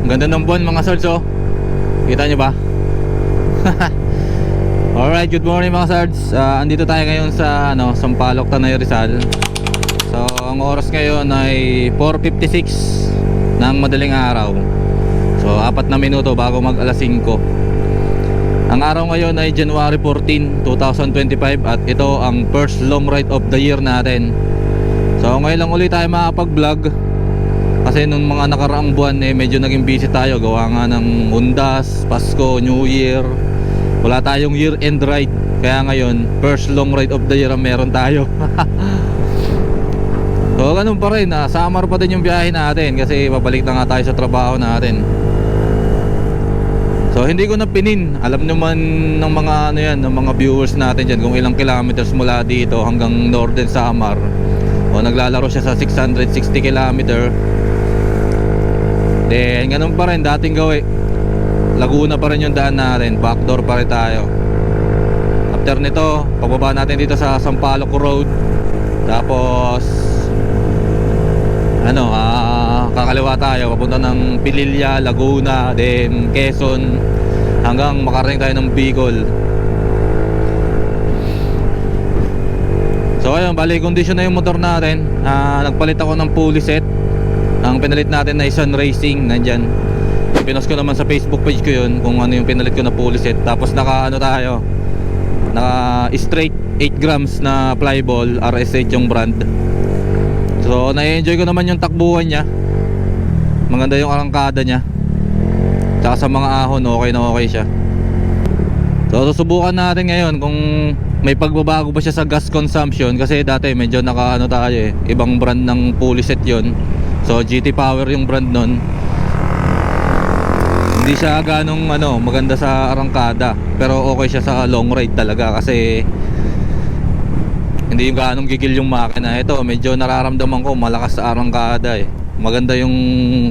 Ganda ng buwan mga sards, oh. Kita nyo ba? Alright, good morning mga sards. Andito tayo ngayon sa Sampaloc, Tanay, Rizal. So ang oras ngayon ay 4:56 ng madaling araw. So 4 na minuto bago mag alas 5. Ang araw ngayon ay January 14, 2025. At ito ang first long ride of the year natin. So ngayon lang ulit tayo makapag-vlog, kasi nung mga nakaraang buwan medyo naging busy tayo. Gawa nga ng Undas, Pasko, New Year. Wala tayong year-end ride. Kaya ngayon, first long ride of the year ang meron tayo. So ganun pa rin, summer pa din yung biyahe natin, kasi babalik na nga tayo sa trabaho natin. So hindi ko na pinin. Alam naman ng mga ng mga viewers natin dyan kung ilang kilometers mula dito hanggang Northern Samar. O naglalaro siya sa 660 kilometer. Then ganun pa rin dating gawi. Laguna pa rin yung daan natin, backdoor pa rin tayo. After nito, pagbaba natin dito sa Sampaloc Road. Tapos kakaliwa tayo papunta ng Pililla, Laguna, then Quezon, hanggang makarating tayo ng Bicol. So ayun, bali kondisyon na yung motor natin. Nagpalit ako ng pulley set. Ang pinalit natin na Sun Racing, nandyan. Pinost ko naman sa Facebook page ko yun kung ano yung pinalit ko na pulley set. Tapos naka straight 8 grams na flyball, RS8 yung brand. So na-enjoy ko naman yung takbuhan niya. Maganda yung arangkada niya. Tsaka sa mga ahon, okay na okay siya. So susubukan natin ngayon kung may pagbabago ba siya sa gas consumption. Kasi dati medyo tayo ibang brand ng pulley set yun. So GT Power yung brand nun. Hindi siya ganong maganda sa arangkada, pero okay siya sa long ride talaga, kasi hindi yung ganong gigil yung makina. Ito medyo nararamdaman ko malakas sa arangkada Maganda yung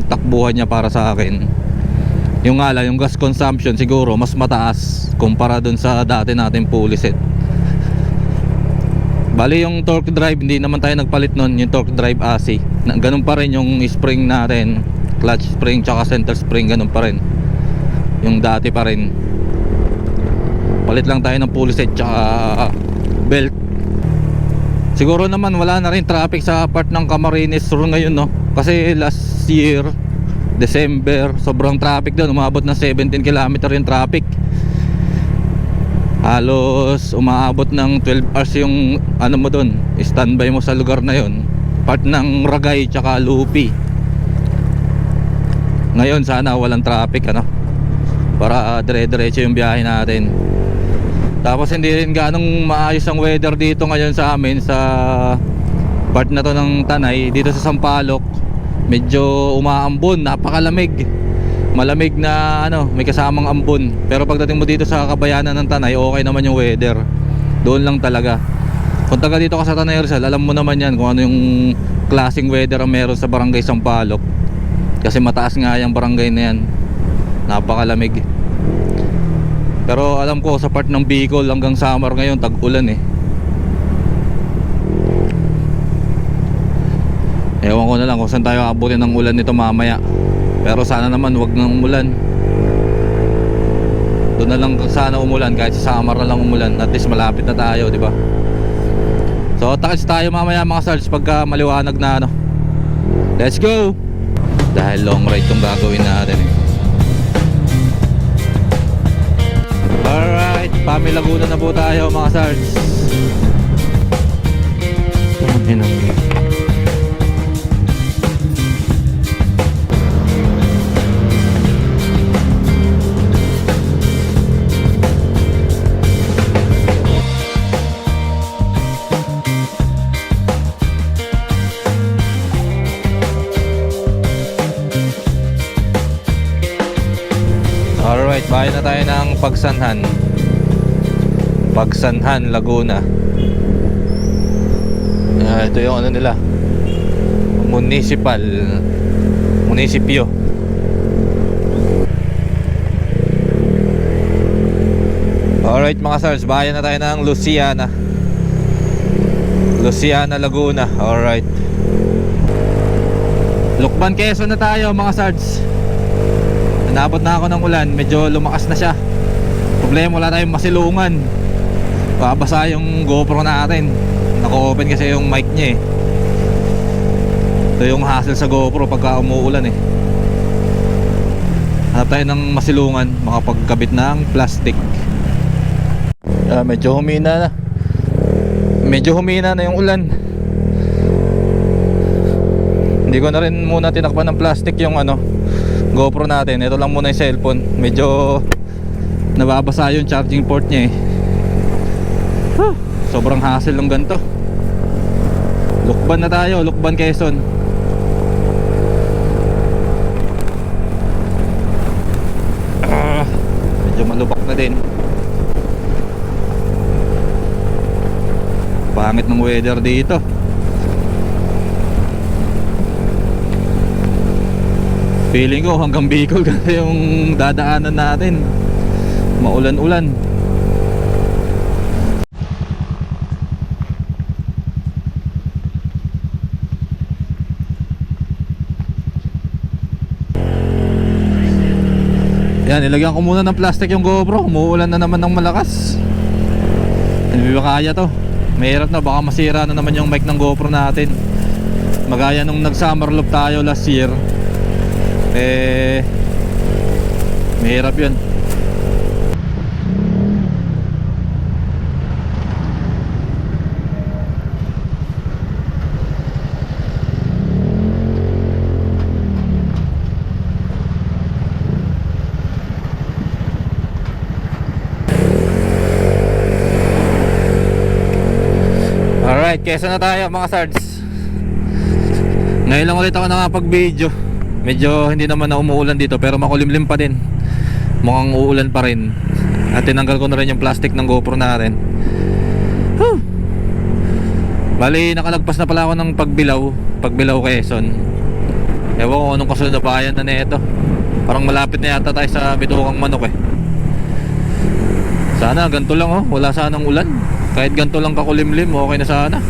takbuhan niya para sa akin. Yung nga lang, yung gas consumption siguro mas mataas kumpara dun sa dati natin pulley set. Bali yung torque drive, hindi naman tayo nagpalit nun. Yung torque drive AC, ganun pa rin yung spring natin, clutch spring tsaka center spring, ganun pa rin. Yung dati pa rin. Palit lang tayo ng pulley set tsaka belt. Siguro naman wala na rin traffic sa part ng Camarines Sur ngayon, no? Kasi last year December, sobrang traffic doon. Umabot ng 17 km yung traffic. Halos umaabot ng 12 hours yung mo doon, standby mo sa lugar na yon. Part ng Ragay tsaka Lupi. Ngayon sana walang traffic para dire-diretso yung biyahe natin. Tapos hindi rin ganong maayos ang weather dito ngayon sa amin, sa part na to ng Tanay, dito sa Sampaloc. Medyo umaambon, napakalamig. Malamig na may kasamang ambon. Pero pagdating mo dito sa kabayanan ng Tanay, okay naman yung weather. Doon lang talaga. Kung taga dito ka sa Tanay Rizal, alam mo naman yan kung ano yung klaseng weather ang meron sa barangay Sampaloc. Kasi mataas nga yung barangay na yan. Napakalamig. Pero alam ko sa part ng Bicol hanggang Samar ngayon tag-ulan Ewan ko na lang kung saan tayo abutin ng ulan nito mamaya. Pero sana naman wag nang umulan. Doon na lang sana umulan, kahit sa Samar na lang umulan. At least malapit na tayo, di ba? So takits tayo mamaya mga sards pagka maliwanag na Let's go! Dahil long ride tong gagawin natin Alright, Pami Laguna na po tayo mga sards. Alright, bahay na tayo ng Pagsanhan, Laguna. Ito yung nila, munisipyo. Alright mga stars, bayan na tayo ng Luciana, Laguna. Alright, Lucban, Quezon na tayo mga stars. Naabot na ako ng ulan, medyo lumakas na siya. Problema, wala tayong masilungan. Babasa yung GoPro natin. Naka-open kasi yung mic niya eh. Ito yung hassle sa GoPro pagka umuulan eh. Hanap tayo ng masilungan, makapagkabit ng plastic. Medyo humina na. Medyo humina na yung ulan. Hindi ko na rin muna tinakpan ng plastic yung GoPro natin. Ito lang muna yung cellphone. Medyo nababasa yung charging port niya eh. Sobrang hassle ng ganito. Lukban na tayo, Lukban, Quezon. Medyo malubak na din. Pangit ng weather dito. Feeling ko hanggang Bicol kasi yung dadaanan natin. Maulan-ulan. Yan, ilagyan ko muna ng plastic yung GoPro. Umuulan na naman ng malakas. Hindi ba kaya to? Mahirap na, baka masira na naman yung mic ng GoPro natin. Magaya nung nag-summer loop tayo last year. Mahirap yun. Alright, Quezon na tayo mga sards. Ngayon lang ulit ako nakapag-video. Medyo hindi naman na umuulan dito, pero makulimlim pa din. Mukhang uulan pa rin. At tinanggal ko na rin yung plastic ng GoPro natin. Bali, nakalagpas na pala ako ng Pagbilao, Quezon. Ewan ko anong kasunod na bayan na nito. Parang malapit na yata tayo sa Bituang Manok eh. Sana ganito lang oh, wala sanang ulan. Kahit ganito lang kakulimlim, okay na sana.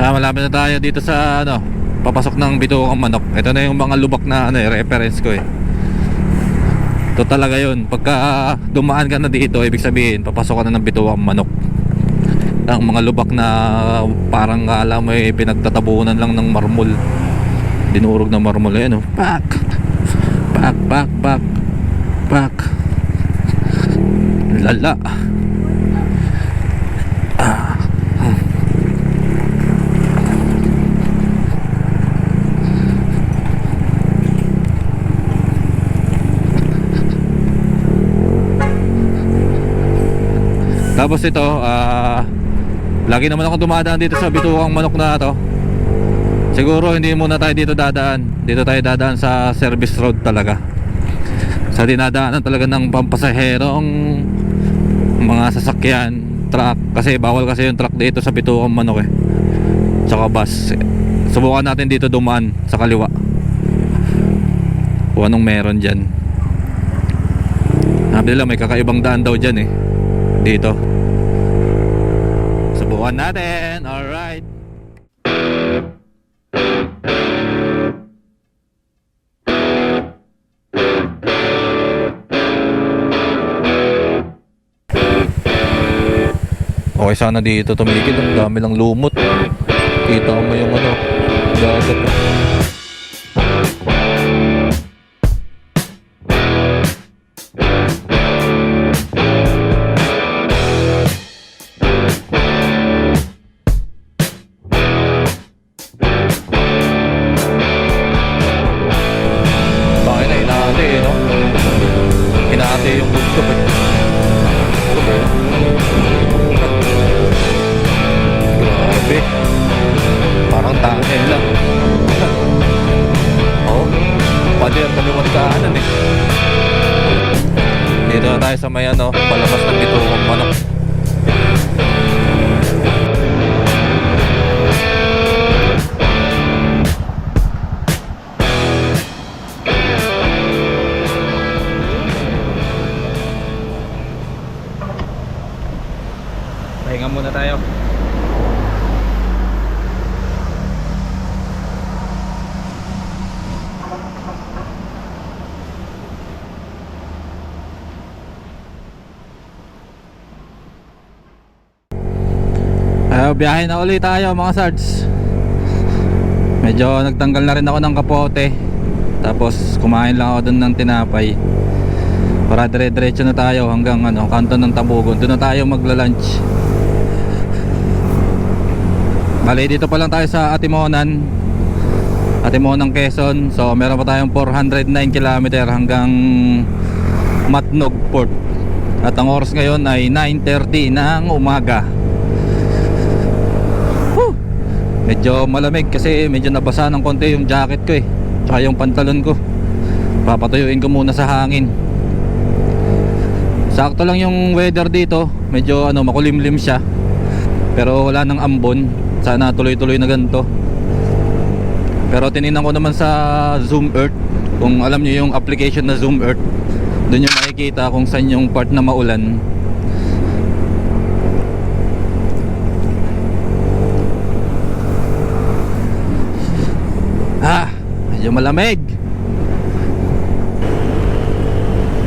Malapit na tayo dito sa papasok ng Bituang Manok. Ito na yung mga lubak na reference ko eh. Ito talaga yun. Pagka dumaan ka na dito, ibig sabihin papasok ka na ng Bituang Manok. Ang mga lubak na parang alam mo eh, pinagtatabunan lang ng marmol. Dinurog ng marmol eh, pak pak pak pak pak. Lala. Tapos ito, lagi naman ako dumadaan dito sa Bituang Manok na to. Siguro hindi muna tayo dito dadaan. Dito tayo dadaan sa service road talaga. Sa dinadaanan talaga ng pampasahero ang mga sasakyan, truck. Kasi bawal kasi yung truck dito sa Bituang Manok eh. Tsaka bus. Subukan natin dito dumaan sa kaliwa. Kung anong meron dyan. Sabi nila may kakaibang daan daw dyan eh. Dito. Subukan natin. Alright. Okay sana dito tumigil. Ang dami lang lumot. Kita mo yung dagat. Yung gusto pa grabe, parang tangin lang. Oh, pader kaliwat kanan eh. Dito na tayo sa may palabas ng Bituang Manok. Pahinga muna tayo. Biyahe na ulit tayo mga sards. Medyo nagtanggal na rin ako ng kapote. Tapos kumain lang ako dun ng tinapay. Para dire-diretso na tayo hanggang kanto ng Tabugon. Doon na tayo magla-lunch. Bali dito pa lang tayo sa Atimonan, Quezon. So meron pa tayong 409 km hanggang Matnog Port. At ang oras ngayon ay 9:30 ng umaga. Medyo malamig kasi medyo nabasa ng konti yung jacket ko tsaka yung pantalon ko. Papatuyuin ko muna sa hangin. Sakto lang yung weather dito. Medyo makulimlim siya. Pero wala nang ambon. Sana tuloy-tuloy na ganito. Pero tininan ko naman sa Zoom Earth. Kung alam niyo yung application na Zoom Earth, doon yung makikita kung saan yung part na maulan. Medyo malamig.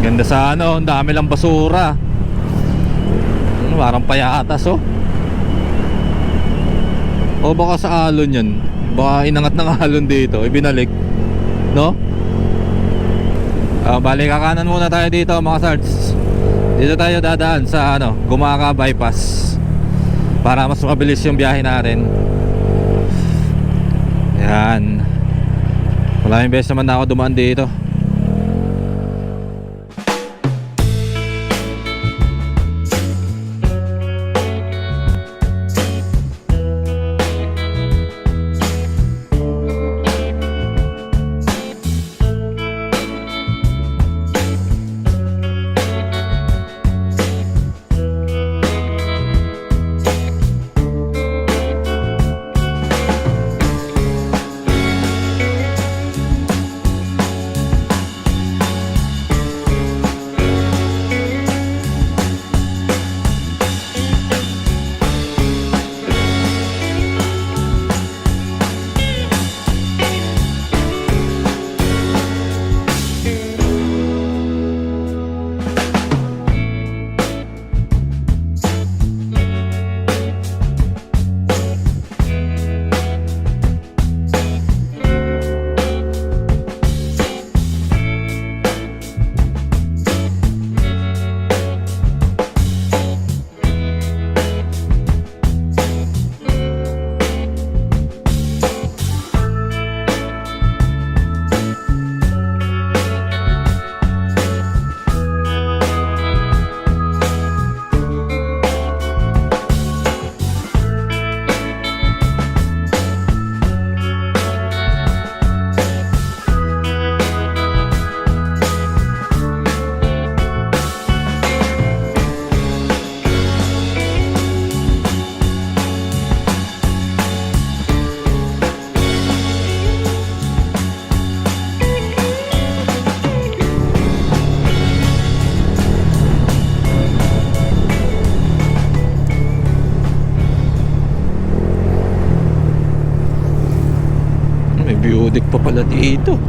Ganda sa ang dami lang basura. Parang payatas o baka sa alon yan. Baka inangat ng alon dito, ibinalik, no? Bali kakanan muna tayo dito mga sards. Dito tayo dadaan sa Gumaca Bypass para mas mabilis yung biyahe natin. Yan. Maraming beses naman na ako dumaan dito. Budik pa pala dito.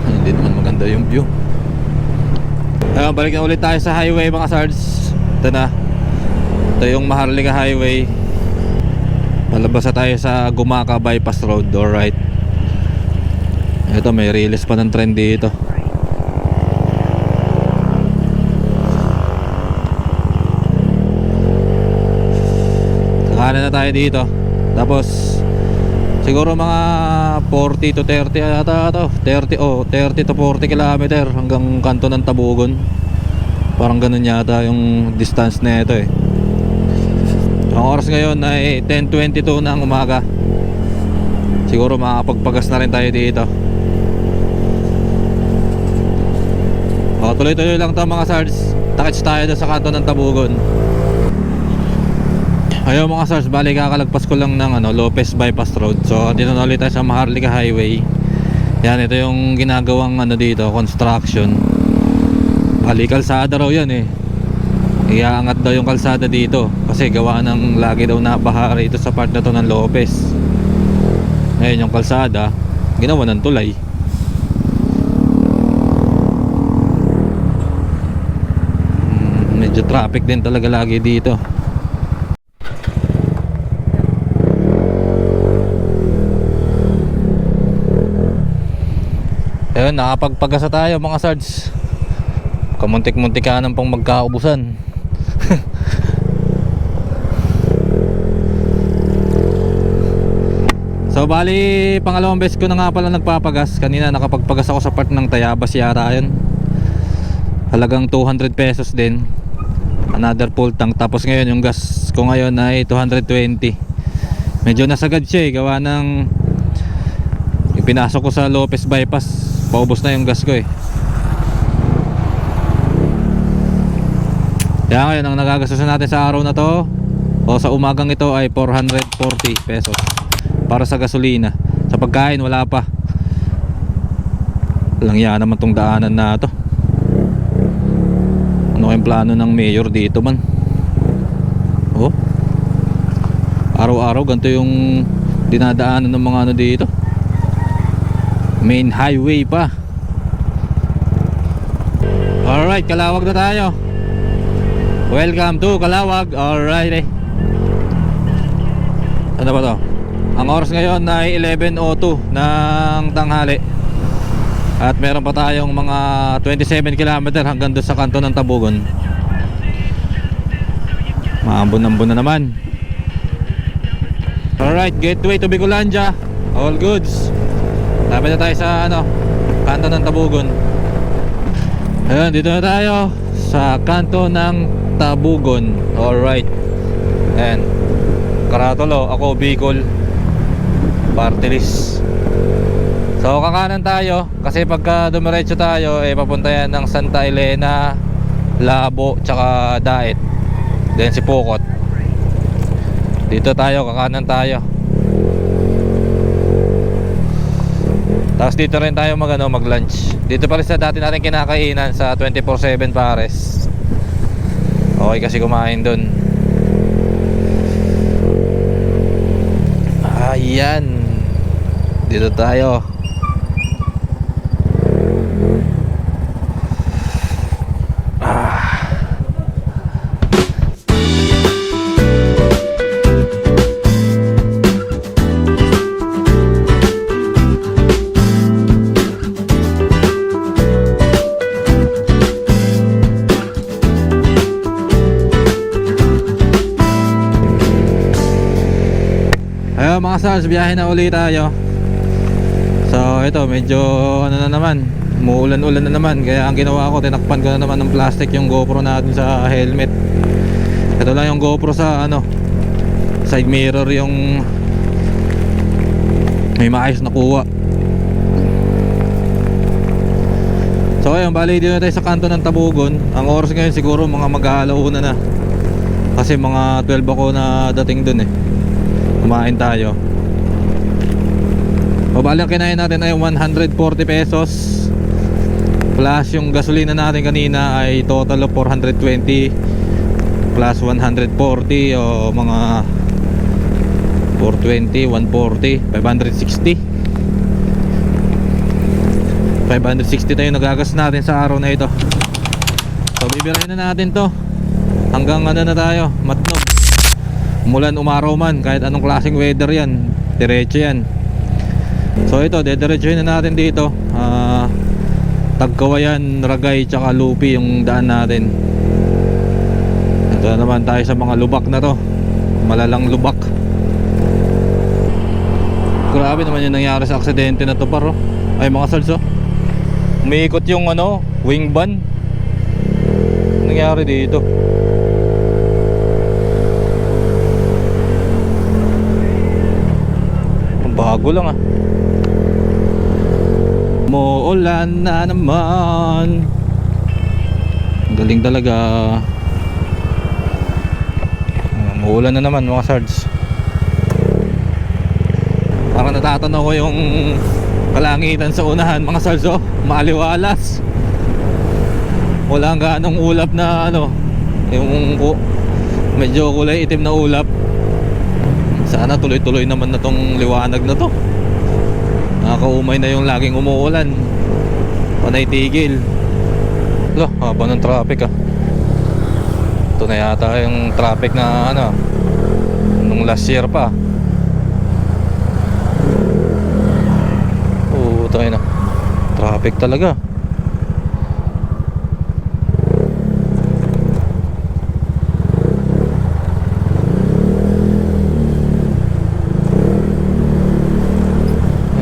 Hindi naman maganda yung view. Balik na ulit tayo sa highway mga sards. Ito na. Ito yung Maharlika Highway. Palabas na tayo sa Gumaca Bypass Road. Alright. Ito may release pa ng trend dito. Kakanan na tayo dito. Tapos siguro mga 40 to 30 ata ito. 30 to 40 kilometer hanggang kanto ng Tabugon. Parang ganun yata yung distance na ito Ang oras ngayon ay 10:22 ng umaga. Siguro makakapagpagas na rin tayo dito. Tuloy-tuloy lang to mga sards. Takits tayo sa kanto ng Tabugon. Ayaw mga sards, bali kakalagpas ko lang ng Lopez Bypass Road. So dito na ulit tayo sa Maharlika Highway. Yan, ito yung ginagawang dito, construction. Bali kalsada raw yan Iaangat daw yung kalsada dito kasi gawa ng lagi daw nabaha rito sa part na to ng Lopez. Ngayon yung kalsada ginawa ng tulay. Medyo traffic din talaga lagi dito. Ayun, nakapagpagasa tayo mga sards. Kamuntik-muntikanan pang magkaubusan. So bali, pangalawang beses ko na nga pala nagpapagas. Kanina nakapagpagas ako sa part ng Tayabas yata yun. Halagang 200 pesos din. Another full tank. Tapos ngayon yung gas ko ngayon ay 220. Medyo nasagad siya gawa ng ipinasok ko sa Lopez Bypass. Paubos na yung gas ko Kaya ngayon ang nagagastusan natin sa araw na to o sa umagang ito ay 440 pesos para sa gasolina. Sa pagkain wala pa. Lang yan naman tong daanan na to. Ano kayong plano ng mayor dito man? Oh, araw-araw ganito yung dinadaanan ng mga ano dito. Main highway pa. Alright, Calawag na tayo. Welcome to Calawag. Alright Ano ba to? Ang oras ngayon ay 11:02 ng tanghali. At meron pa tayong mga 27 km hanggang doon sa kanto ng Tabugon. Maambon-ambon na naman. Alright, gateway to Bicolandia. All goods. Lapit na tayo sa kanto ng Tabugon. Ayun, dito na tayo sa kanto ng Tabugon. Alright. And Karatolo, ako Bicol Party list. So kakanan tayo kasi pagka dumiretso tayo papunta yan ng Santa Elena, Labo, tsaka Daet, then si Pukot. Dito tayo, kakanan tayo. Tapos dito rin tayo mag lunch. Dito pa rin sa dati natin kinakainan sa 24/7 Pares. Okay kasi kumain dun. Ayan, dito tayo. Mga stars, biyahe na ulit tayo. So ito medyo na naman, umuulan-ulan na naman. Kaya ang ginawa ko, tinakpan ko na naman ng plastic yung GoPro natin sa helmet. Ito lang yung GoPro sa side mirror, yung may maayos na kuha. So ayun, bali dito na tayo sa kanto ng Tabugon. Ang oras ngayon siguro mga mag-aalauna na. Kasi mga 12 ako na dating dun kumain tayo. O bali ang kinain natin ay 140 pesos plus yung gasolina natin kanina ay total of 420 plus 140 o mga 420, 140, 560 tayo nagagas natin sa araw na ito. So bibirahin na natin to hanggang na tayo, Matnog. Umulan, umaraw man, kahit anong klaseng weather yan, diretso yan. So ito, dediretsuhin na natin dito. Tagkawayan, Ragay, tsaka Lupi yung daan natin. Ito na naman tayo sa mga lubak na to. Malalang lubak. Grabe naman yung nangyari sa aksidente na to, paro. Ay mga salso, umiikot yung wing van. Nangyari dito. Bago lang Muulan na naman. Galing talaga. Muulan na naman mga sards. Parang natatanaw ko yung kalangitan sa unahan mga sards. Maaliwalas. Wala ganong ulap na yung medyo kulay itim na ulap. Sana tuloy-tuloy naman na tong liwanag na to. Nakakaumay na yung laging umuulan. Panay tigil. Lo, haba ng traffic Ito na yata yung traffic na nung last year pa. Oo, tayo na. Traffic talaga.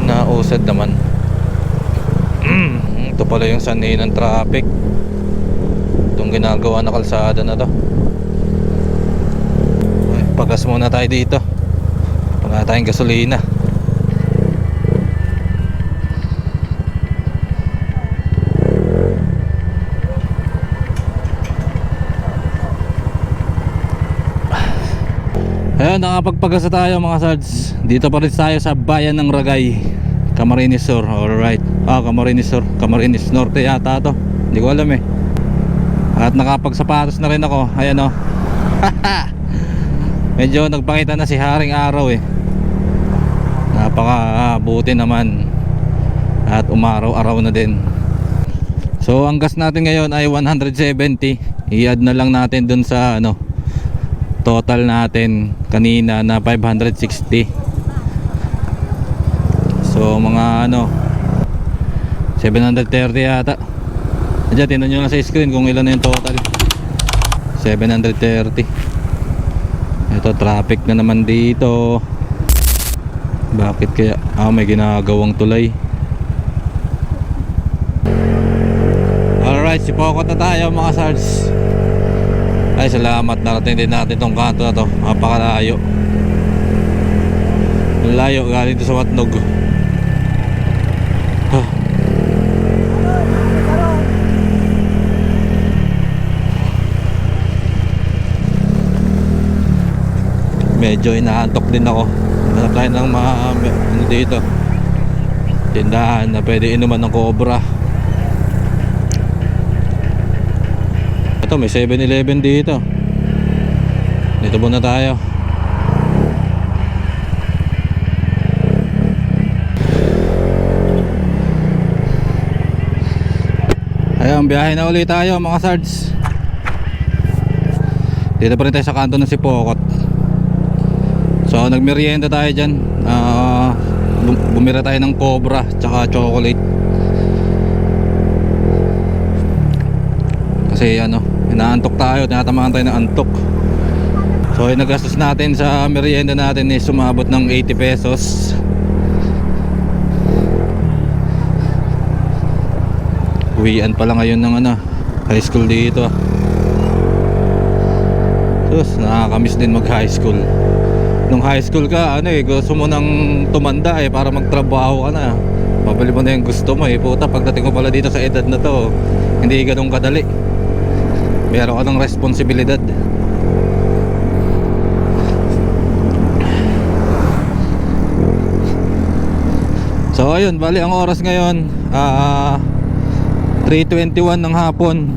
Nausad naman. Ito pala yung sanay ng traffic. Itong ginagawa na kalsada na to. Pagas muna tayo dito. Wala tayong gasolina. Ayan, nakapagpagasa tayo mga sards. Dito pa rin tayo sa bayan ng Ragay, Camarines Sur. Alright. Camarines Sur, Camarines Norte yata to. Hindi ko alam eh. At nakapagsapatos na rin ako. Ayan o. Medyo nagpakita na si Haring Araw eh. Napaka buti naman. At umaraw-araw na din. So ang gas natin ngayon ay 170. I-add na lang natin dun sa total natin kanina na 560. So mga 730 yata. Diyan, tinan nyo lang sa screen kung ilan na yung total. 730. Ito, traffic na naman dito. Bakit kaya? May ginagawang tulay. Alright, sipokot na tayo mga sards. Ay, salamat, narating din natin tong kanto na to. Napakalayo. Layo galing to sa Matnog. Medyo inaantok din ako. Hanap tayo ng mga dito, tindahan na pwede inuman ng Cobra. Ito, may 7-Eleven dito. Dito muna tayo. Ayun, biyahe na ulit tayo mga sards. Dito pa rin tayo sa kanto ng Sipokot. So nagmerienda tayo dyan. Bumira tayo ng Cobra tsaka chocolate. Kasi inaantok tayo, tinatamaan tayo ng antok. So yung nagastos natin sa merienda natin is sumabot ng 80 pesos. Uwian pa lang ngayon ng high school dito. Sus, nakakamiss din mag high school. Nung high school ka, gusto mo nang tumanda para magtrabaho ka na. Mabali mo na yung gusto mo puta, pagdating ko pala dito sa edad na to, hindi ganun kadali. Meron ka ng responsibilidad. So ayun, bali ang oras ngayon 3:21 ng hapon.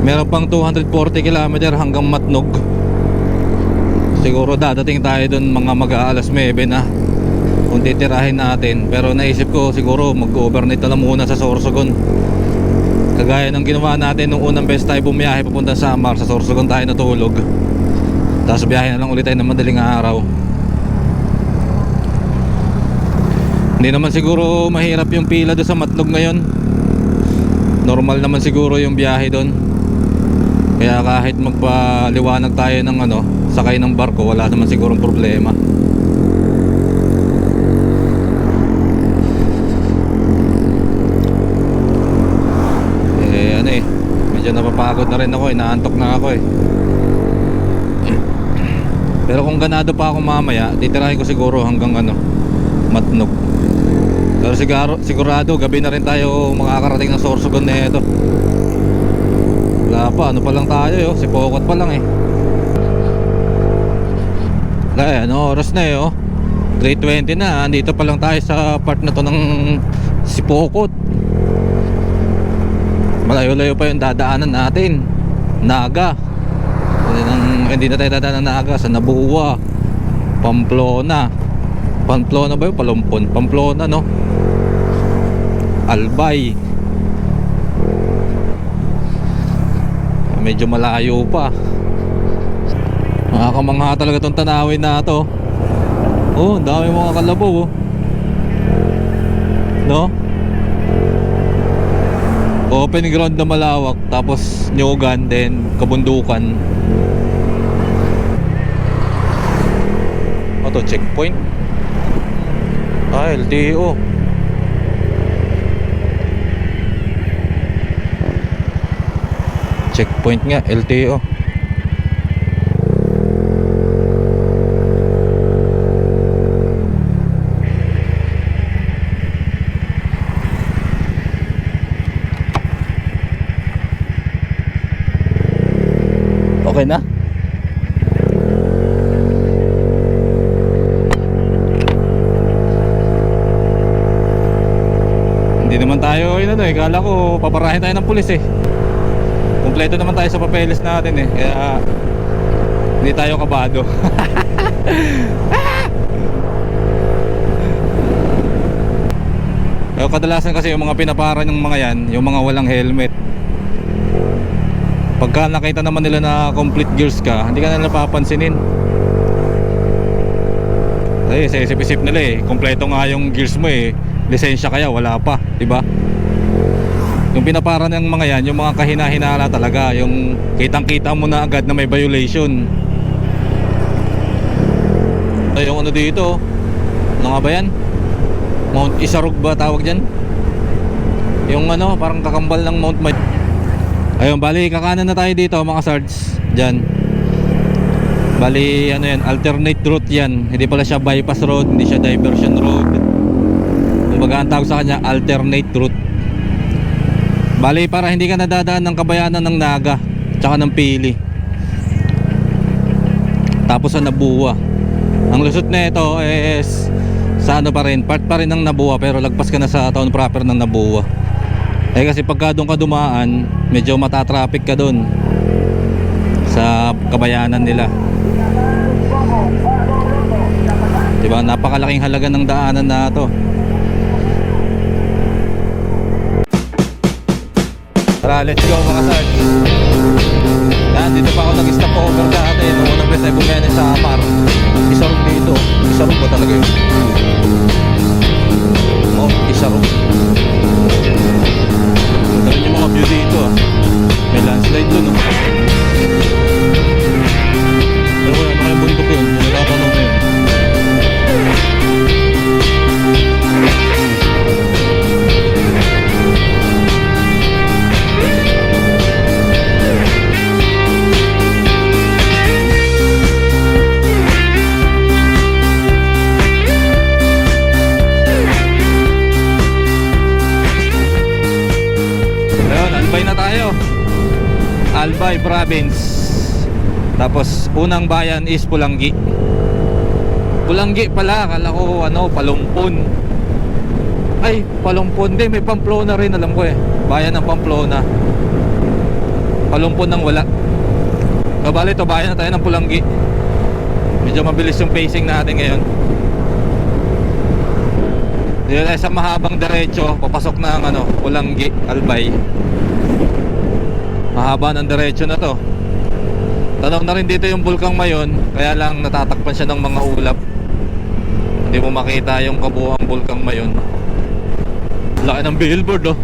Meron pang 240 km hanggang Matnog. Siguro dadating tayo dun mga mag-aalas 9 na kung titirahin natin. Pero naisip ko siguro mag-overnight na lang muna sa Sorsogon. Kagaya ng ginawa natin nung unang beses tayo bumiyahe papunta sa Samar, sa Sorsogon tayo natulog. Tapos biyahe na lang ulit tayo ng madaling araw. Hindi naman siguro mahirap yung pila doon sa Matnog ngayon. Normal naman siguro yung biyahe doon. Kaya kahit magpaliwanag tayo ng sakay ng barko, wala naman sigurong problema. Medyo napapagod na rin ako, inaantok na ako Pero kung ganado pa ako mamaya, titirahin ko siguro hanggang Matnog. Pero sigurado gabi na rin tayo makakarating ng Sorsogon na ito. Wala pa, pa lang tayo Sipokot pa lang oras na 3:20 na, andito pa lang tayo sa part na to ng Sipokot. Malayo-layo pa yung dadaanan natin. Naga. Hindi na tayo dadaanan ng Naga. Sa Nabuwa, Pamplona. Pamplona ba yun? Palumpon. Pamplona Albay. Medyo malayo pa. Nakakamangha talaga itong tanawin na ito. Ang dami mga kalabaw no? Open ground na malawak, tapos Nyogan, then kabundukan. Ano to, checkpoint? Ah, LTO. Checkpoint nga, LTO. Okay na? Hindi naman tayo kala ko paparahin tayo ng pulis eh. Kompleto naman tayo sa papeles natin eh. Kaya hindi tayo kabado. Pero kadalasan kasi yung mga pinapara ng mga yan, yung mga walang helmet, pagka nakita naman nila na complete gears ka, hindi ka na napapansinin. Ay, sa isip-isip nila eh, kompleto nga yung gears mo eh, lisensya kaya wala pa, diba? Yung pinapara ng mga yan, yung mga kahina-hinala talaga, yung kitang-kita mo na agad na may violation. Ay, yung ano dito, ano nga ba yan? Mount Isarog ba tawag dyan? Yung ano, parang kakambal ng Mount May. Ayun, bali kakanan na tayo dito mga sards. Dyan. Bali ano yan, alternate route yan. Hindi pala siya bypass road, hindi siya diversion road. Kumbaga ang tawag sa kanya, alternate route. Bali para hindi ka nadadaan ng Kabayanan ng Naga tsaka ng Pili, tapos sa Nabuwa. Ang lusot na ito is sa ano pa rin, part pa rin ng Nabuwa, pero lagpas ka na sa town proper ng Nabuwa. Eh kasi pagka doon ka dumaan, medyo matatraffic ka doon sa Kabayanan nila. Diba, napakalaking halaga ng daanan na ito. Tara, let's go mga sards. Yan, dito pa ako nag-stop over dati. Nung unang beses ay bumene sa Amar. Isarog dito. Isarog ba talaga yun? Oh, Isarog. Ganda rin yung mga view dito ah. May landslide dun oh. Pero kaya ano kaya bundok yun? Nagtatanong na yun. Albay na tayo. Albay Province. Tapos unang bayan is Pulanggi. Pulanggi pala, akala ko ano, Palumpon. Ay, Palumpon din, may Pamplona rin alam ko eh. Bayan ng Pamplona. Palumpon nang wala. Kabali to, bayan na tayo ng Pulanggi. Medyo mabilis yung pacing natin ngayon. Dito tayo sa mahabang diretso, papasok na ang ano, Pulanggi, Albay. Mahaba ng diretso na to. Tanaw na rin dito yung Bulkang Mayon, kaya lang natatakpan siya ng mga ulap. Hindi mo makita yung kabuuang Bulkang Mayon. Laki ng billboard oh.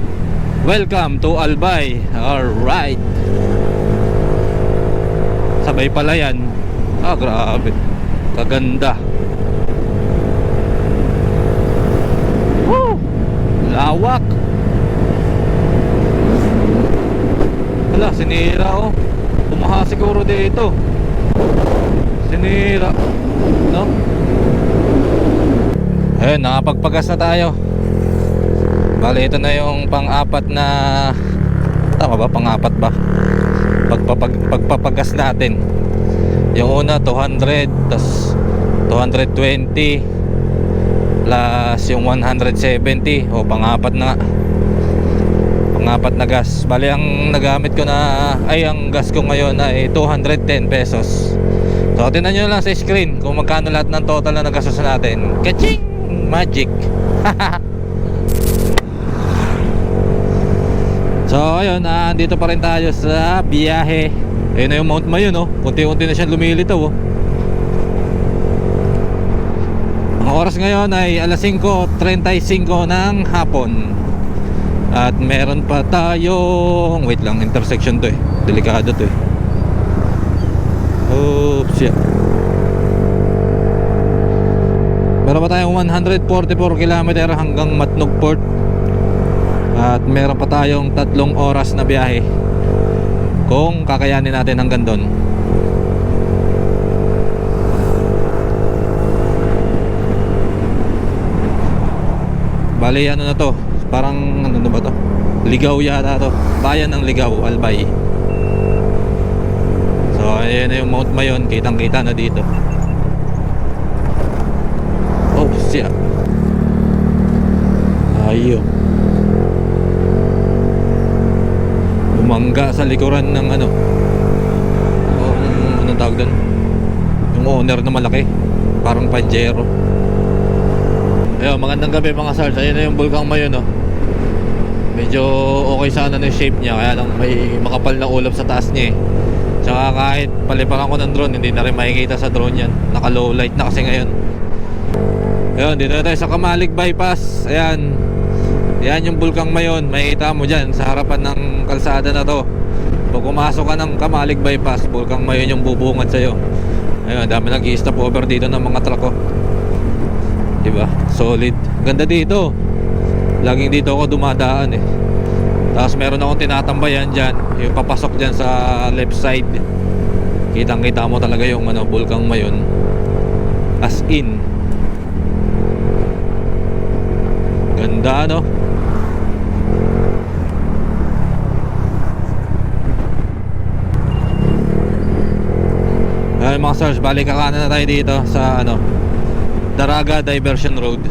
Welcome to Albay. Alright. Sabay pala yan. Ah, grabe. Kaganda. Woo! Lawak. Wala, sinira oh. Bumaha siguro dito. Sinira, no? Ayun, nakapagpagas na tayo. Bali, ito na yung pang-apat na, tama ba? Pang-apat ba? Pagpapagas natin. Yung una 200, tas 220 plus yung 170. O pang-apat na, pang-apat na gas. Bali, ang nagamit ko na, ay ang gas ko ngayon ay 210 pesos. So tingnan nyo lang sa screen kung magkano lahat ng total na nagastos natin. Kaching! Magic. So ayun, dito pa rin tayo sa biyahe. Ayun na yung Mount Mayon oh. Unti-unti na siya lumilitaw oh. Ang oras ngayon ay alas 5:35 ng hapon. At meron pa tayong, wait lang, intersection to eh, delikado to eh. Oops, yeah. Meron pa tayong 144 km hanggang Matnog Port. At meron pa tayong 3 oras na biyahe kung kakayanin natin hanggang doon. Bali ano na to, parang ano na ba to, Ligaw yata to, bayan ng Ligaw, Albay. So ayan na yung Mount Mayon, kitang kita na dito. Oh siya, ayo bumangga sa likuran ng ano, anong tawag doon, yung owner na malaki, parang Pajero. Ayun, magandang gabi mga sars. Ayun na yung Bulkang Mayon, no? Medyo okay sana na yung shape niya, kaya lang may makapal na ulap sa taas niya eh. Tsaka kahit paliparan ko ng drone, hindi na rin makikita sa drone yan. Naka low light na kasi ngayon. Ayun, dito na tayo sa Kamalig Bypass. Ayan, yan yung Bulkang Mayon. Makikita mo dyan sa harapan ng kalsada na to. Pag pumasok ka ng Kamalig Bypass, Bulkang Mayon yung bubungad sa'yo. Ayun, dami nag-i-stop over dito ng mga truck ko, diba? Solid. Ganda dito. Laging dito ako dumadaan eh. Tapos meron akong tinatambayan dyan, yung papasok dyan sa left side. Kitang kita mo talaga yung ano, Bulkang Mayon. As in, ganda no? Ay mga sars, balik kakanan na tayo dito sa ano, Daraga Diversion Road.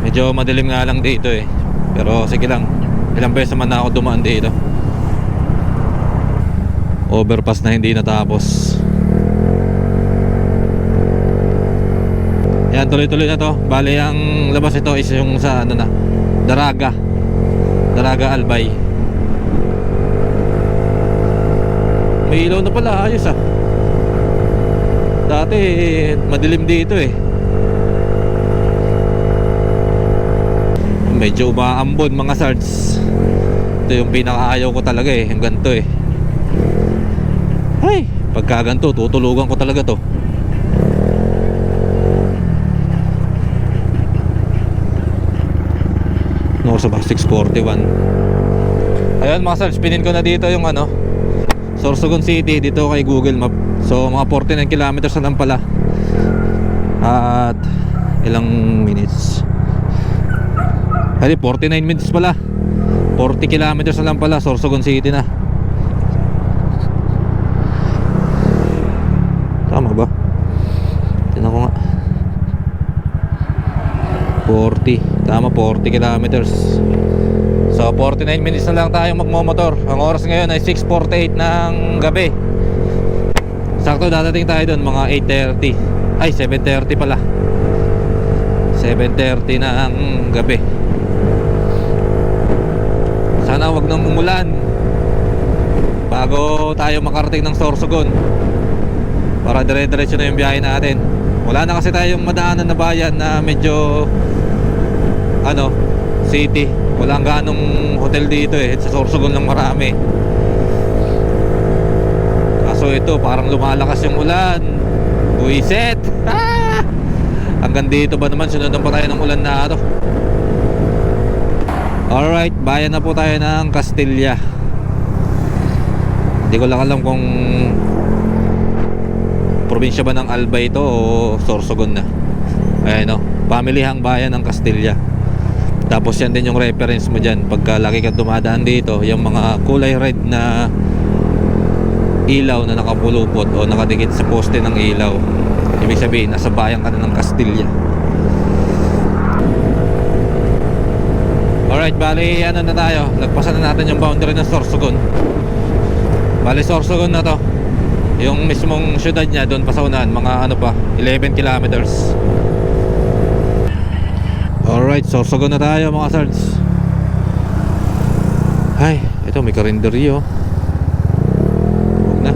Medyo madilim nga lang dito eh, pero sige lang, ilang beses naman na ako dumaan dito. Overpass na hindi natapos. Yan, tuloy-tuloy na to. Bali ang labas ito is yung sa ano na, Daraga Albay. May ilaw na pala, ayos ah. Dati madilim dito eh. Medyo umaambon mga sards. Ito yung pinakaayaw ko talaga eh, yung ganito eh. Ay, pagka ganito tutulugan ko talaga to. No, sa 641. Ayun mga sards, pinin ko na dito yung ano, Sorsogon City dito kay Google Map. So mga 49 kilometers na lang pala. At ilang minutes? Ay, 49 minutes pala. 40 kilometers na lang pala, Sorsogon City na. Tama ba? Tingnan ko nga. 40. Tama, 40 kilometers. So 49 minutes na lang tayong magmomotor. Ang oras ngayon ay 6:48 ng gabi. Sakto dadating tayo doon mga 8:30. Ay 7:30 pala. 7:30 na ang gabi. Sana wag nang umulan bago tayo makarating ng Sorsogon, para dire-diretso na yung biyahe natin. Wala na kasi tayong madaanan na bayan na medyo ano, city. Walang ganong hotel dito eh. Sa Sorsogon lang marami. Kaso ito parang lumalakas yung ulan. Buiset. Hanggang dito ba naman, sunod pa tayo ng ulan na ito. Alright, bayan na po tayo ng Castilla. Hindi ko lang alam kung probinsya ba ng Albay ito o Sorsogon na. Ayan o, pamilihang bayan ng Castilla. Tapos yan din yung reference mo dyan pagka lagi ka dumadaan dito, yung mga kulay red na ilaw na nakapulupot o nakadikit sa poste ng ilaw. Ibig sabihin, nasa bayan ka na ng Castilla. Alright, bali ano na tayo, lagpasan na natin yung boundary ng Sorsogon. Bali Sorsogon na to. Yung mismong syudad niya, doon pa sa unahan, mga ano pa, 11 kilometers. Alright, Sorsogon na tayo mga sards. Ay, ito may karinderyo. Huwag na.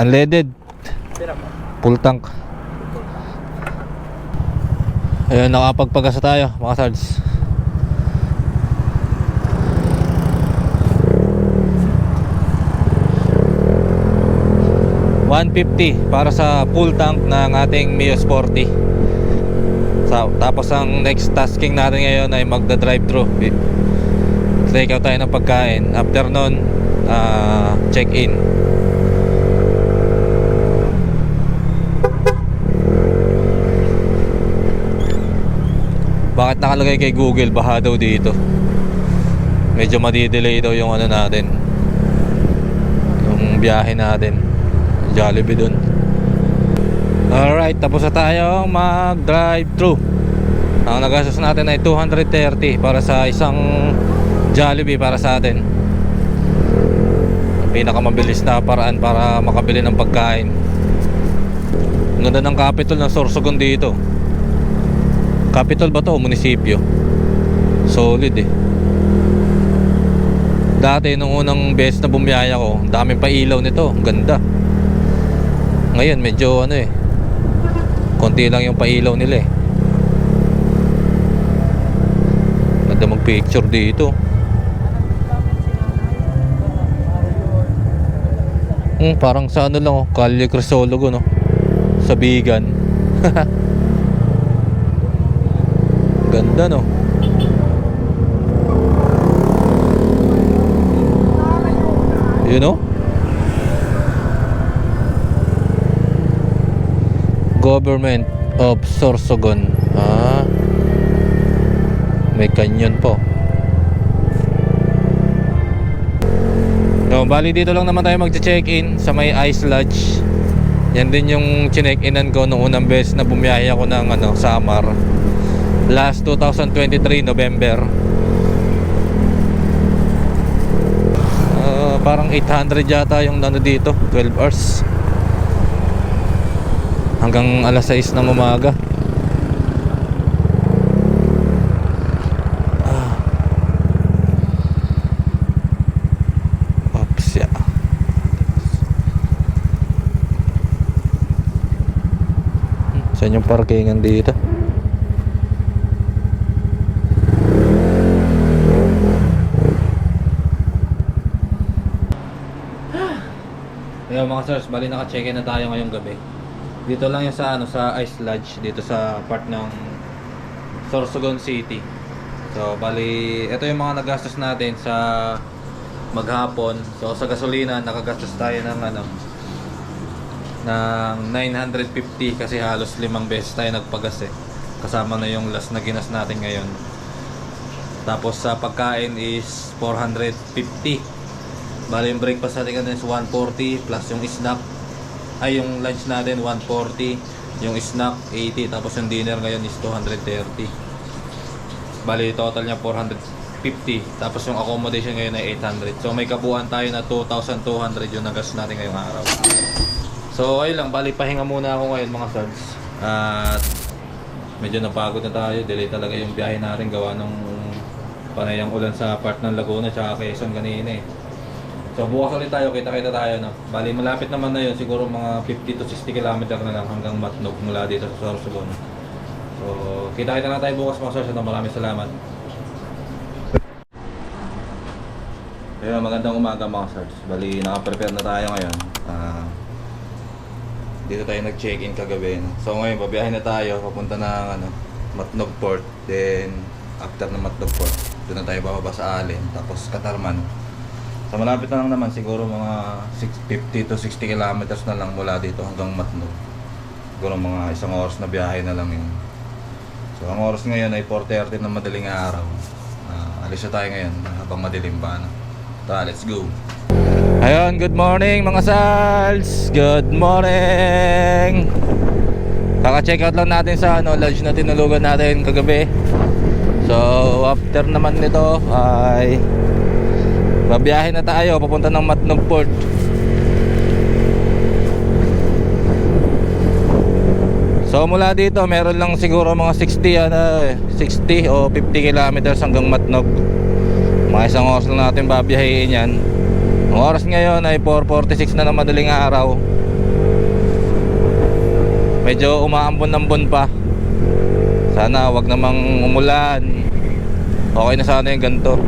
Unleaded. Full tank. Ayun, nakapagpagasa tayo mga sards. $150 para sa full tank ng ating Mio Sporty. Tapos ang next tasking natin ngayon ay magda-drive-thru. Take out tayo ng pagkain. After nun, check-in. Bakit nakalagay kay Google baha daw dito? Medyo madidelay daw yung ano natin, yung biyahe natin Jollibee dun. Alright, tapos na tayong mag-drive-thru. Ang nagastos natin ay $230 para sa isang Jollibee para sa atin. Pinakamabilis na paraan para makabili ng pagkain. Ang ganda ng capital ng Sorsogon dito. Capital ba to o munisipyo? Solid eh. Dati nung unang beses na bumiyaya ko, daming pa ilaw nito, ang ganda. Ngayon medyo ano eh, konti lang yung pailaw nila eh. Ganda mag picture dito. Parang sa ano lang oh, Calle Crisologo no, sa Bigan. Ganda no. You know? Government of Sorsogon. May canyon po. No, bali dito lang naman tayo mag-check-in sa may Ice Lodge. Yan din yung chinek-inan ko noong unang beses na bumiyahe ako ng Samar. Last 2023 November. Parang 800 yata yung dito, 12 hours. Hanggang alas 6 ng umaga. Oops, yeah. Saan yung parkingan dito? Ayun mga sirs, bali naka-check-in na tayo ngayong gabi. Dito lang yung sa sa Ice Lodge, dito sa part ng Sorsogon City. So bali, ito yung mga nagastos natin sa maghapon. So sa gasolina nakagastos tayo ng ng 950 kasi halos 5 beses tayo nagpagas eh. Kasama na yung last na ginas natin ngayon. Tapos sa pagkain is 450. Bali yung breakfast natin is 140 plus yung snack ay yung lunch natin 140, yung snack 80, tapos yung dinner ngayon is 230. Bali total niya 450, tapos yung accommodation ngayon ay 800. So may kabuuan tayo na 2,200 yung nagastos natin ngayong araw. So ayun lang, bali pahinga muna ako ngayon mga sons. At medyo napagod na tayo, delay talaga yung biyahe natin gawa ng panayang ulan sa part ng Laguna tsaka Quezon kanina eh. So bukas ulit tayo, kita-kita tayo no. Bali malapit naman na yun, siguro mga 50 to 60 km na lang hanggang Matnog mula dito sa Sorsogon. So kita-kita na tayo bukas mga sons. Maraming salamat. Kaya magandang umaga mga sons. Bali naka-prepare na tayo ngayon. Dito tayo nag-check-in kagabi no? So ngayon babiyahin na tayo papunta ng Matnog Port. Then after ng Matnog Port, doon na tayo bababa sa Allen, tapos Katarman. So malapit na lang naman, siguro mga 50 to 60 kilometers na lang mula dito hanggang Matnog. Siguro mga isang oras na biyahe na lang yun. So ang oras ngayon ay 4:30 ng madaling araw. Alis na tayo ngayon habang madilim pa na. Tara, let's go. Ayun, good morning mga Sals. Good morning. Kaka-check out lang natin sa lodge na tinulugan natin kagabi. So after naman nito ay babiyahin na tayo papunta ng Matnog Port. So mula dito meron lang siguro mga 60 o 50 kilometers hanggang Matnog. Mga isang oras lang natin babiyahin yan. Ang oras ngayon ay 4:46 na ng madaling araw. medyo umaambon-ambon pa. Sana wag namang umulan. Okay na sana yung ganito.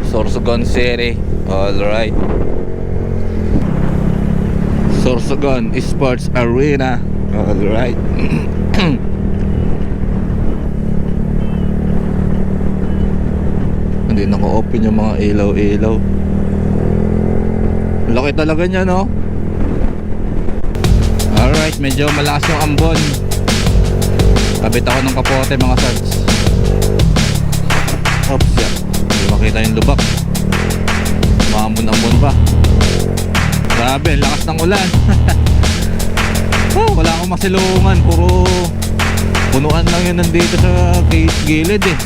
Sorsogon City. Alright. Sorsogon Sports Arena. Alright. Hindi naka-open yung mga ilaw-ilaw. Laki talaga niya, no? Alright, medyo malakas yung ambon. Kabit ako ng kapote, mga sards. Oops, yeah. Hindi makita yung lubak. Maambon-ambon pa. Grabe, lakas ng ulan. Oh, wala akong masilungan. Puro punuan lang yun nandito sa gilid eh.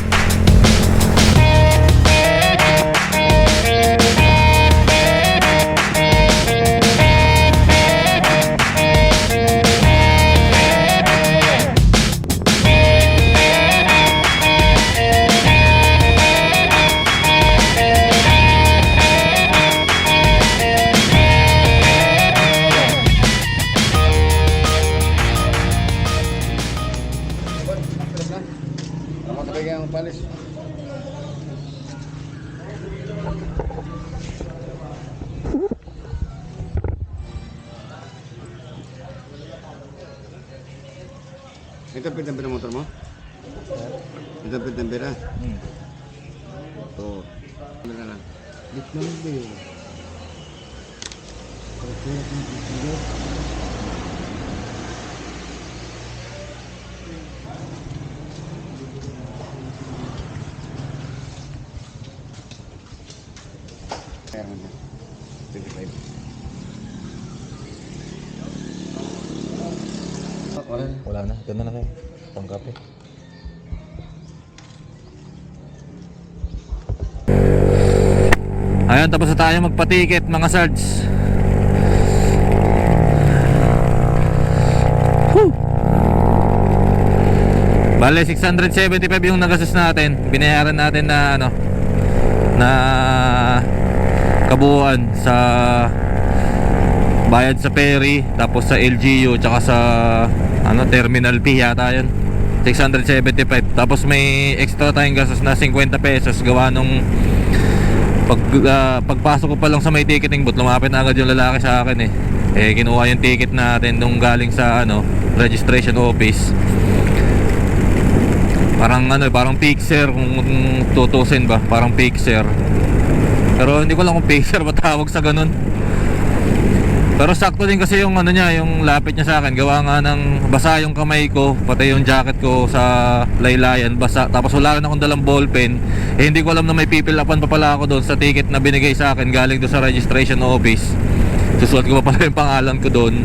Ito pintambira motor mo? Ito pintambira? Ito. Ano na lang? Pintambira. Kaya naman. 25. Wala na, ganda na kayo. Pangkape. Ayun, tapos na tayo magpa-ticket, mga sards. Bale, 675 yung nagastos natin. Binayaran natin na ano, na kabuuan sa bayad sa ferry, tapos sa LGU, tsaka sa ano, terminal fee yata yun, 675. Tapos may extra tayong gastos na 50 pesos gawa nung pagpasok ko pa lang sa may ticketing booth, lumapit na agad yung lalaki sa akin eh kinuha yung ticket natin nung galing sa ano, registration office. Parang ano, parang fixer kung tutusin ba, parang fixer. Pero hindi ko lang kung fixer ba tawag sa ganun. Pero sakto din kasi yung ano niya, yung lapit niya sa akin. Gawa nga ng basa yung kamay ko, pati yung jacket ko sa laylayan basa. Tapos wala rin akong dalang ballpen. Hindi ko alam na may pipilapan pa pala ako doon sa ticket na binigay sa akin galing doon sa registration office. Susulat ko pa pala yung pangalan ko doon.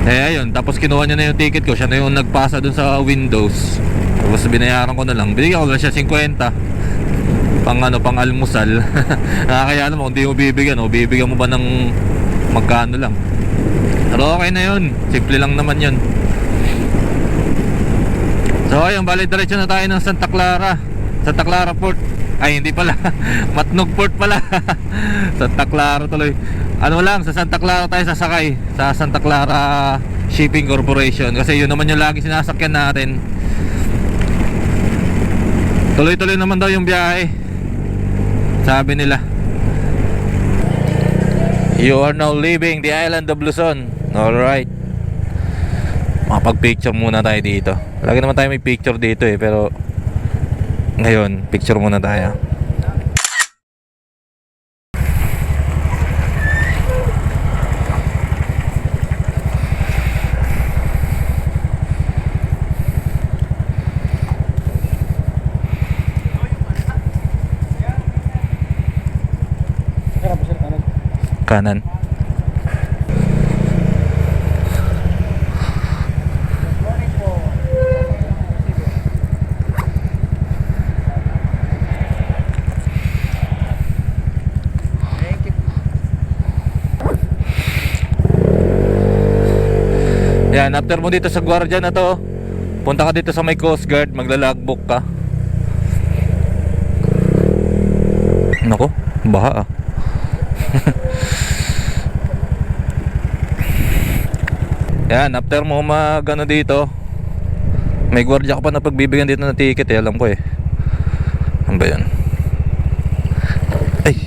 Ayun, tapos kinuha niya na yung ticket ko. Siya na yung nagpasa doon sa Windows. Tapos binayaran ko na lang. Binigyan ko lang siya 50. Pang ano, pang almusal. Nakakaya naman kung di mo bibigyan, o bibigyan mo ba ng magkano lang. Pero okay na yun, simple lang naman yun. So ayun, bali diretso na tayo ng Santa Clara Port. Ay hindi pala, Matnog Port pala. Santa Clara tuloy. Ano lang, sa Santa Clara tayo sasakay, sa Santa Clara Shipping Corporation. Kasi yun naman yung lagi sinasakyan natin. Tuloy-tuloy naman daw yung biyahe, sabi nila. You are now leaving the island of Luzon. Alright. Makapag-picture muna tayo dito. Lagi naman tayo may picture dito pero ngayon, picture muna tayo. Kanan. Yan, after mo dito sa Guardia na to, punta ka dito sa may Coast Guard, magla-logbook ka. Nako, baha ah. Yan, after mo mag-ano dito, may gwardiya ka pa na pagbibigyan dito ng ticket eh, alam ko eh. Ano ba yan? Ay!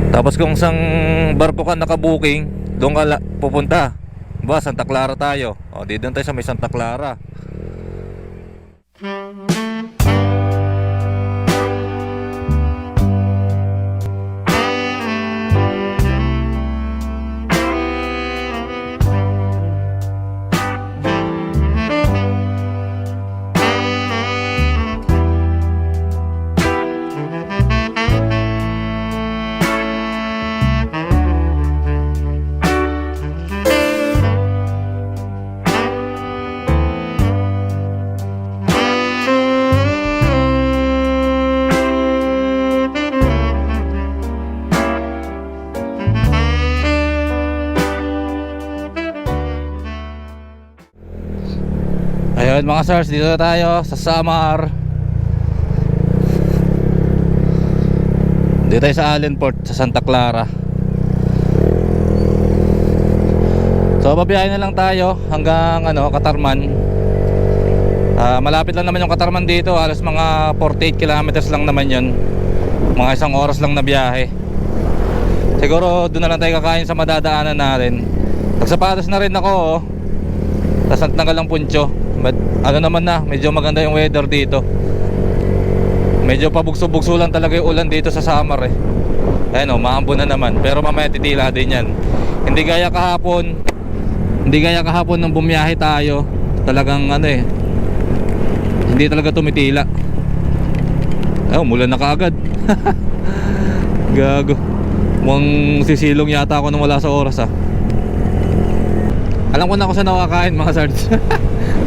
Tapos kung isang barko ka naka-booking, doon ka pupunta. Ba, Santa Clara tayo. O, di doon tayo sa may Santa Clara. Ayun mga sirs, dito na tayo sa Samar. Dito tayo sa Allenport, sa Santa Clara. So babiyahin na lang tayo hanggang Katarman. Malapit lang naman yung Katarman dito, halos mga 48 kilometers lang naman yun. Mga isang oras lang na biyahe. Siguro doon na lang tayo kakain sa madadaanan natin. Nagsapatos na rin ako oh. Tapos nagtanggal ang puncho. But naman na, medyo maganda yung weather dito. Medyo pabugso-bugso lang talaga yung ulan dito sa Samar eh. Ayun maambon na naman. Pero mamaya titila din yan. Hindi gaya kahapon nung bumiyahe tayo. Talagang hindi talaga tumitila. Umulan na kaagad. Gago. Mukhang sisilong yata ako nung wala sa oras ah. Alam ko na kung saan nakakain mga sards.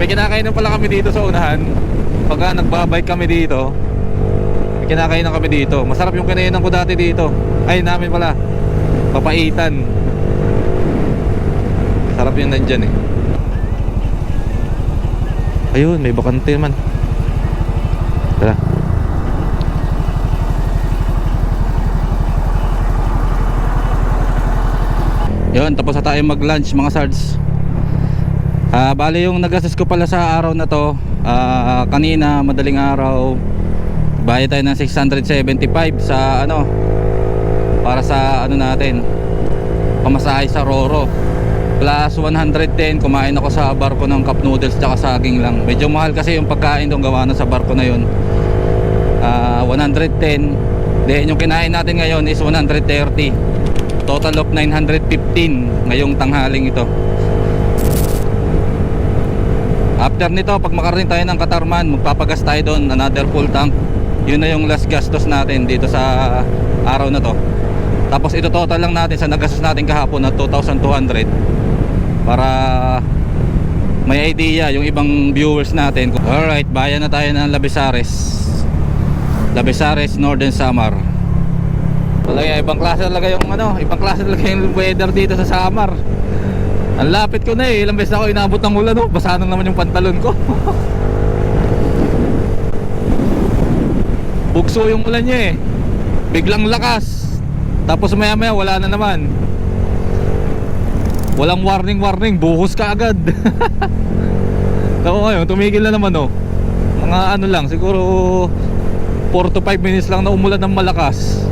May kinakain na pala kami dito sa unahan. Pagka nagbabike kami dito, may kinakain na kami dito. Masarap yung kinainan ko dati dito. Ay namin pala, Papaitan. Sarap yung nandyan eh. Ayun, may bakante man. Tara. Yun, tapos na tayo mag lunch mga sards. Bali yung nagastos ko pala sa araw na to, kanina madaling araw bayad tayo ng 675 sa para sa natin pamasahe sa Roro, plus 110 kumain ako sa barko ng cup noodles tsaka saging lang. Medyo mahal kasi yung pagkain doon gawa na sa barko na yun. 110, then yung kinain natin ngayon is 130, total of 915 ngayong tanghaling ito. After nito, pag makarating tayo ng Katarman, magpapagas tayo doon, another full tank. Yun na yung last gastos natin dito sa araw na to. Tapos ito total lang natin sa nagastos natin kahapon na 2,200 para may idea yung ibang viewers natin. Alright, bayan na tayo ng Labezares, Northern Samar. Talaga ibang klase talaga yung yung weather dito sa Samar. Ang lapit ko na eh, ilang beses ako inabot ng ulan basa na naman yung pantalon ko. Bugso yung ulan niya eh. Biglang lakas. Tapos maya maya wala na naman. Walang warning, buhos ka agad. Ako ngayon, tumigil na naman Mga lang, siguro 4 to 5 minutes lang na umulan ng malakas.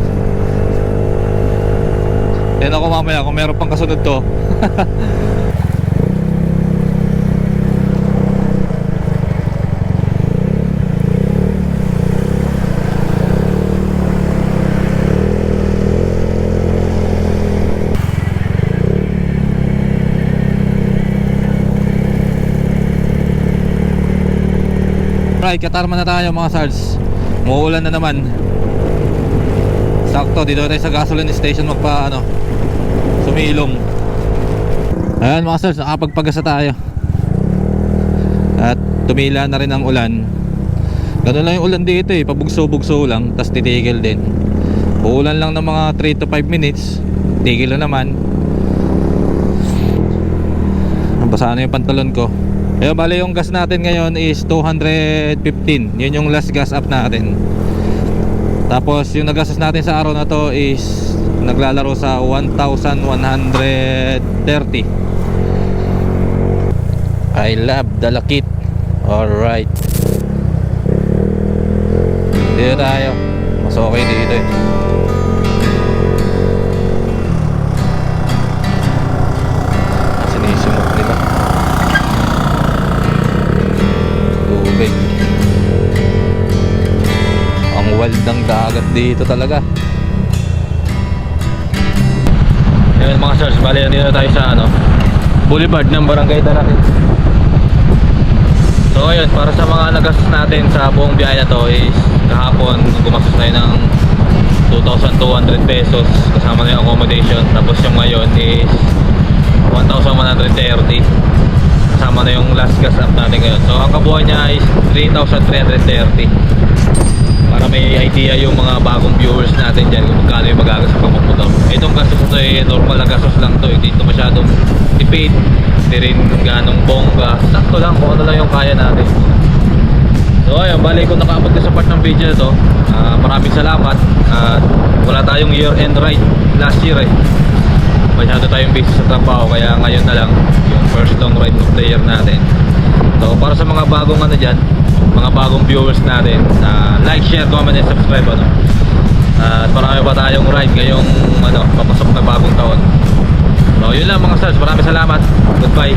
Yan ako mamaya kung meron pang kasunod to. Right, Katarman na tayo mga sards. Muulan na naman. Sakto, dito tayo sa gasoline station sumilong. Ayan mga sards, nakapagpagasa tayo. At tumila na rin ang ulan. Ganun lang yung ulan dito eh, pabugso-bugso lang, tas titigil din. Uulan lang ng mga 3 to 5 minutes, tigil na naman. Basa na yung pantalon ko. Kaya bali yung gas natin ngayon is 215. Yun yung last gas up natin. Tapos yung nagastos natin sa araw na to is naglalaro sa 1,130. I love Dalakit. Alright, dito tayo. Mas okay dito eh. Sinisumot nila tubig. Ang wild ng dagat dito talaga. Yan mga sirs, bali nandito tayo sa boulevard ng Barangay Dalakit. So ayun, para sa mga nagastos natin sa buong biyahe na to is kahapon gumastos tayo ng 2,200 pesos kasama na yung accommodation. Tapos yung ngayon is 1,130 kasama na yung last gas up natin ngayon. So ang kabuuan niya is 3,330. Para may idea yung mga bagong viewers natin dyan kung magkano yung magagastos sa pagpupunta. Itong gastos ito ay normal na gastos lang to, hindi ito masyadong tipid, hindi rin ganong bongga, sakto lang kung ano lang yung kaya natin. So ayun, bali kung nakaabot ka sa part ng video na to, maraming salamat. Wala tayong year end ride last year eh, masyado tayong busy sa trabaho, kaya ngayon na lang yung first long ride of the year natin. So para sa mga bagong dyan, mga bagong viewers natin, like, share, comment, and subscribe at marami pa tayong ride ngayong papasok na bagong taon. So yun lang mga stars, maraming salamat, goodbye.